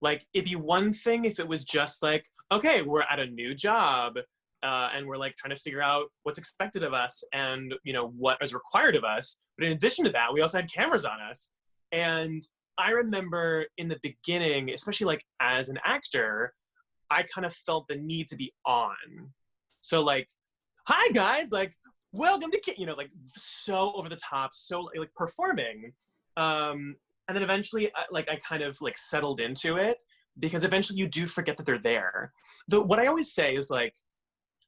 Like, it'd be one thing if it was just like, okay, we're at a new job, and we're like trying to figure out what's expected of us and, you know, what is required of us. But in addition to that, we also had cameras on us. And I remember in the beginning, especially like as an actor, I kind of felt the need to be on. So like, hi guys, like, welcome to, you know, like so over the top, so like performing. And then eventually, I kind of like settled into it, because eventually you do forget that they're there. What I always say is like,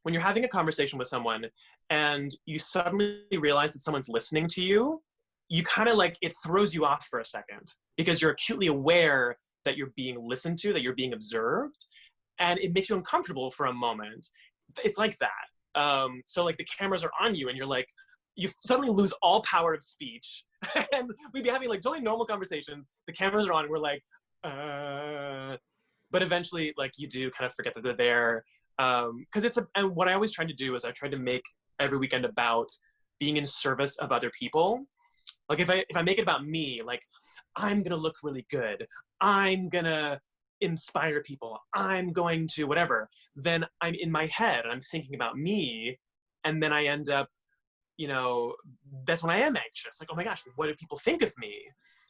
when you're having a conversation with someone and you suddenly realize that someone's listening to you, you kind of like, it throws you off for a second, because you're acutely aware that you're being listened to, that you're being observed, and it makes you uncomfortable for a moment. It's like that. So like the cameras are on you and you're like, you suddenly lose all power of speech. And we'd be having like totally normal conversations. The cameras are on and we're like, but eventually like you do kind of forget that they're there. Cause and what I always tried to do is I tried to make every weekend about being in service of other people. Like if I make it about me, like I'm gonna look really good, I'm gonna inspire people, I'm going to whatever, then I'm in my head and I'm thinking about me, and then I end up, you know, that's when I am anxious. Like, oh my gosh, what do people think of me?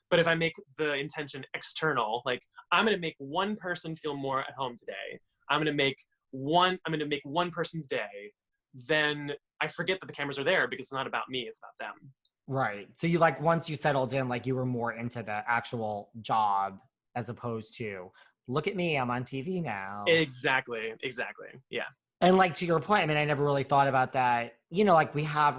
But if I make the intention external, like I'm gonna make one person feel more at home today, I'm gonna make one person's day, then I forget that the cameras are there, because it's not about me, it's about them. Right. So you like, once you settled in, like you were more into the actual job as opposed to, look at me, I'm on TV now. Exactly. Yeah. And like, to your point, I mean, I never really thought about that. You know, like we have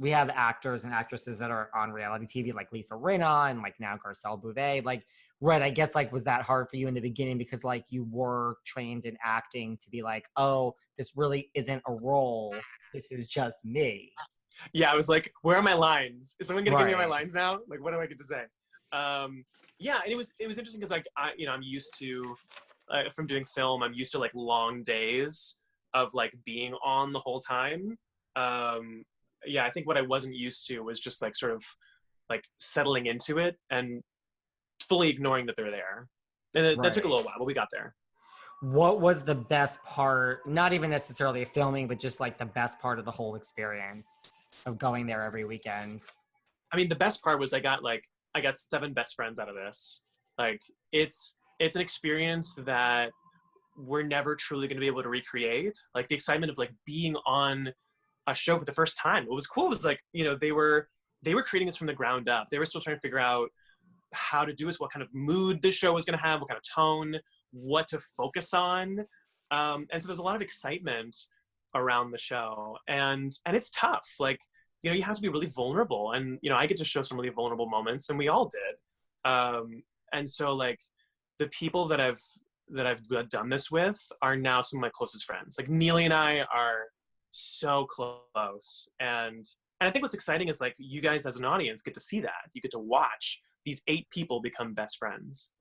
actors and actresses that are on reality TV, like Lisa Rinna and like now Garcelle Bouvet. Like, right, I guess like, was that hard for you in the beginning because like you were trained in acting to be like, oh, this really isn't a role, this is just me. Yeah, I was like, where are my lines? Is someone gonna give me my Right. lines now? Like, what do I get to say? Yeah, and it was interesting because like I'm used to from doing film, I'm used to like long days of like being on the whole time. Yeah, I think what I wasn't used to was just like sort of like settling into it and fully ignoring that they're there. And that took a Right. little while, but we got there. What was the best part, not even necessarily of filming, but just like the best part of the whole experience of going there every weekend? I mean, the best part was I got 7 best friends out of this. Like it's an experience that we're never truly going to be able to recreate. Like the excitement of like being on a show for the first time. What was cool was like, you know, they were creating this from the ground up. They were still trying to figure out how to do this, what kind of mood the show was going to have, what kind of tone, what to focus on. And so there's a lot of excitement around the show, and it's tough. Like, you know, you have to be really vulnerable, and you know, I get to show some really vulnerable moments, and we all did. And so like the people that I've done this with are now some of my closest friends. Like Neely and I are so close, and I think what's exciting is like you guys as an audience get to see that. You get to watch these 8 people become best friends.